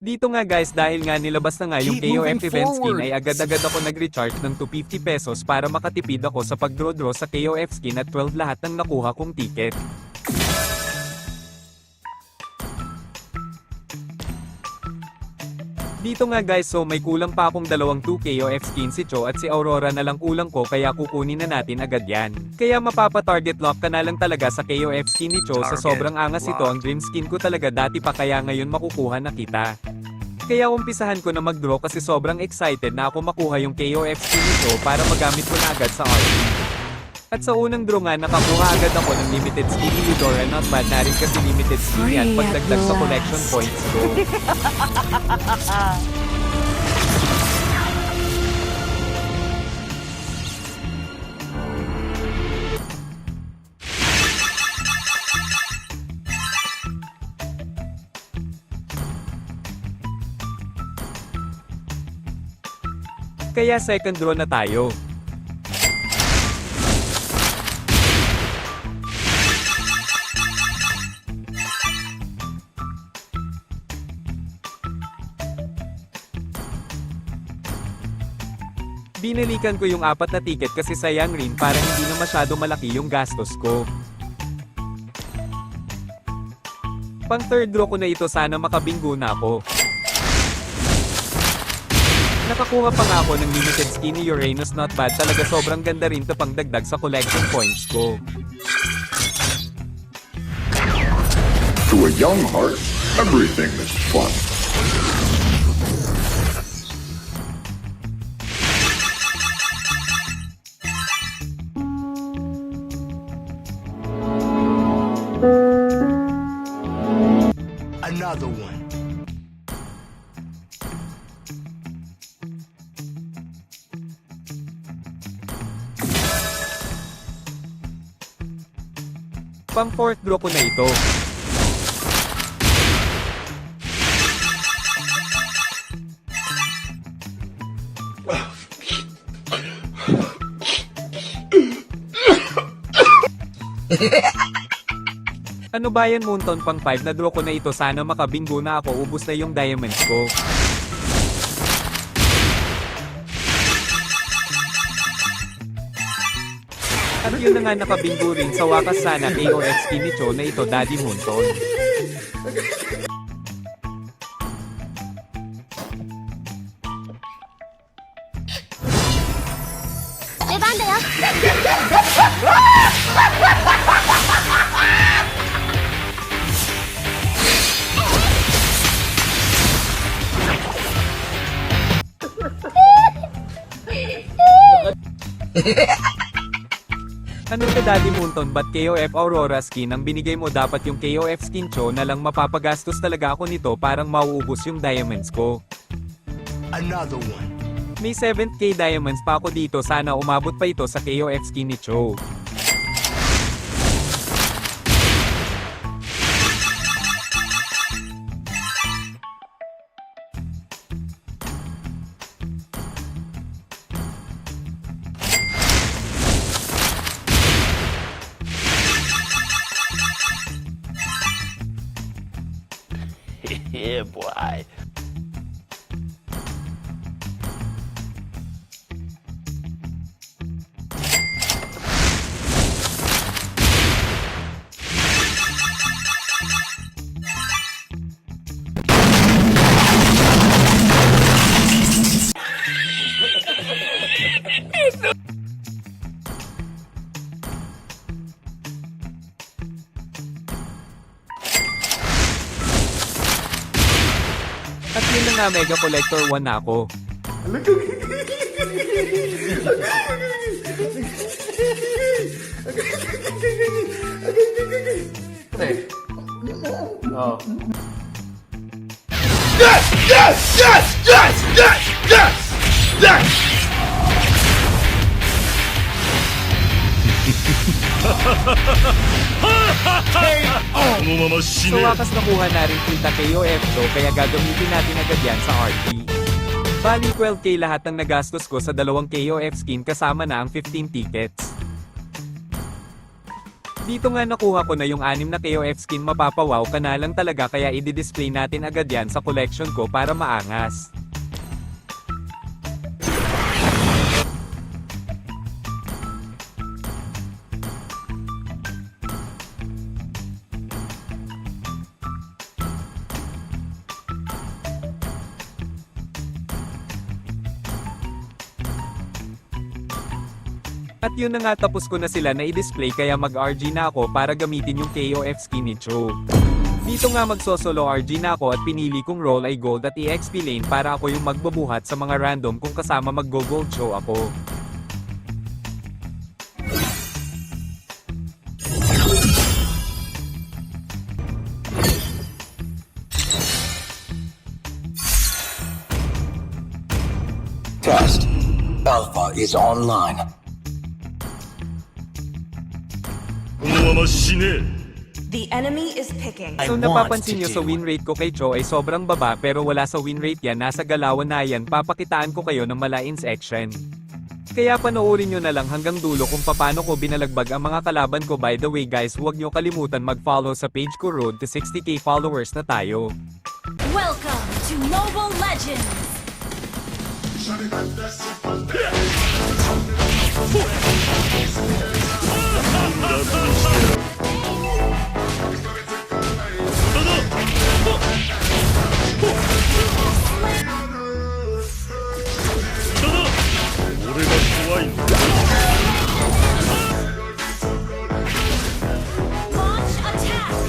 Dito nga guys dahil nga nilabas na nga yung Keep KOF moving event skin forward. ay agad-agad ako nag-recharge ng 250 pesos para makatipid ako sa pag-draw sa KOF skin at 12 lahat ng nakuha kong ticket. Dito nga guys so may kulang pa akong dalawang 2 KOF skin si Cho at si Aurora na lang kulang ko kaya kukunin na natin agad yan. Kaya mapapa-target lock ka na lang talaga sa KOF skin ni Cho sa Target sobrang angas ito ang dream skin ko talaga dati pa kaya ngayon makukuha na kita. Kaya umpisahan ko na mag-draw kasi sobrang excited na ako makuha yung KOF skin ni Cho para magamit ko na agad sa RP. At sa unang draw nga nakakuha agad ako ng limited skin ni Eudora not bad na rin kasi limited skin yan pagdagdag sa collection points ko. Kaya second draw na tayo. Binalikan ko yung 4 na ticket kasi sayang rin para hindi na masyado malaki yung gastos ko. Pang third draw ko na ito sana makabinggo na ako. Nakakuha pa nga ako ng limited skin ni Uranus not bad talaga sobrang ganda rin to pang dagdag sa collection points ko. To a young heart, everything is fun. Another one. Pang fourth draw ko na ito. Ano ba yan Moonton pang 5 na draw ko na ito sana makabinggo na ako ubos na yung diamonds ko. At yun na nga nakabinggo rin sa wakas sana KOF skin ni Cho na ito Daddy Moonton. Ano ka Daddy Moonton ba't KOF Aurora skin ang binigay mo dapat yung KOF skin Cho na lang mapapagastos talaga ako nito parang mauubos yung diamonds ko. Another one. May 7k diamonds pa ako dito sana umabot pa ito sa KOF skin ni Cho. Yeah, boy. At yun na nga Mega Collector 1 na ako. Yes! Yes! Yes! Yes! Yes! Yes! Yes! So wakas nakuha na rin kita KOF Cho kaya gagamitin natin agad yan sa RP. Bali 12k lahat ng nagastos ko sa dalawang KOF skin kasama na ang 15 tickets. Dito nga nakuha ko na yung 6 na KOF skin, mapapawaw ka na lang talaga, kaya i-display natin agad yan sa collection ko para maangas. At yun na nga, tapos ko na sila na i-display, kaya mag-RG na ako para gamitin yung KOF skin ni Cho. Dito nga magsosolo RG na ako at pinili kong role ay gold at EXP lane para ako yung magbabuhat sa mga random kung kasama mag-go-gold show ako. Test. Alpha is online. このまま死ね The enemy is picking. So napapansin nyo sa win rate ko kay Cho ay sobrang baba, pero wala sa win rate yan, nasa galawan na yan. Papakitaan ko kayo ng mala-ins action. Kaya panoorin nyo na lang hanggang dulo kung paano ko binalagbag ang mga kalaban ko. By the way guys, huwag nyo kalimutan mag-follow sa page ko, road to 60k followers na tayo. Welcome to Mobile Legends! Launch attack!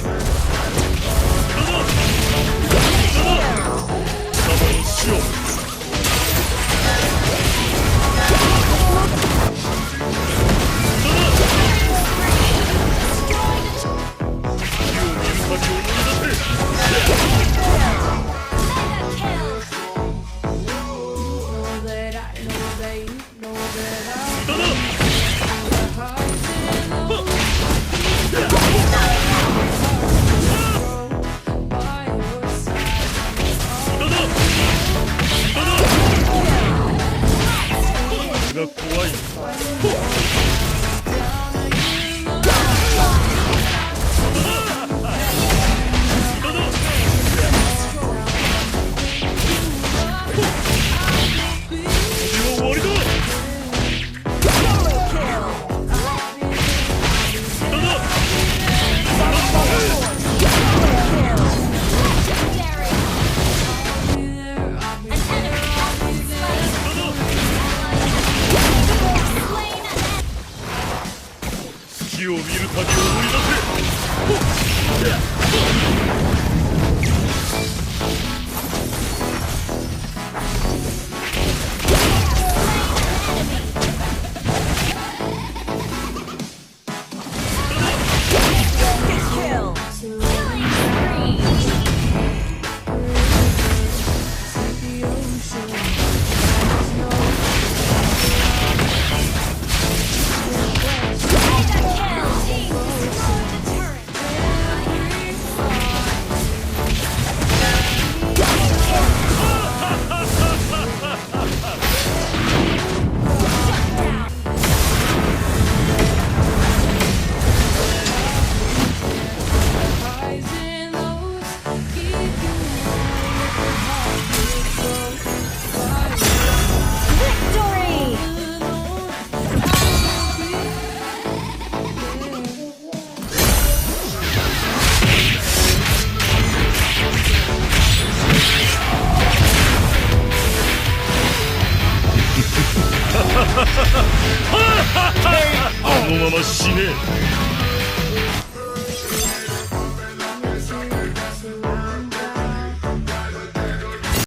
このまま死ね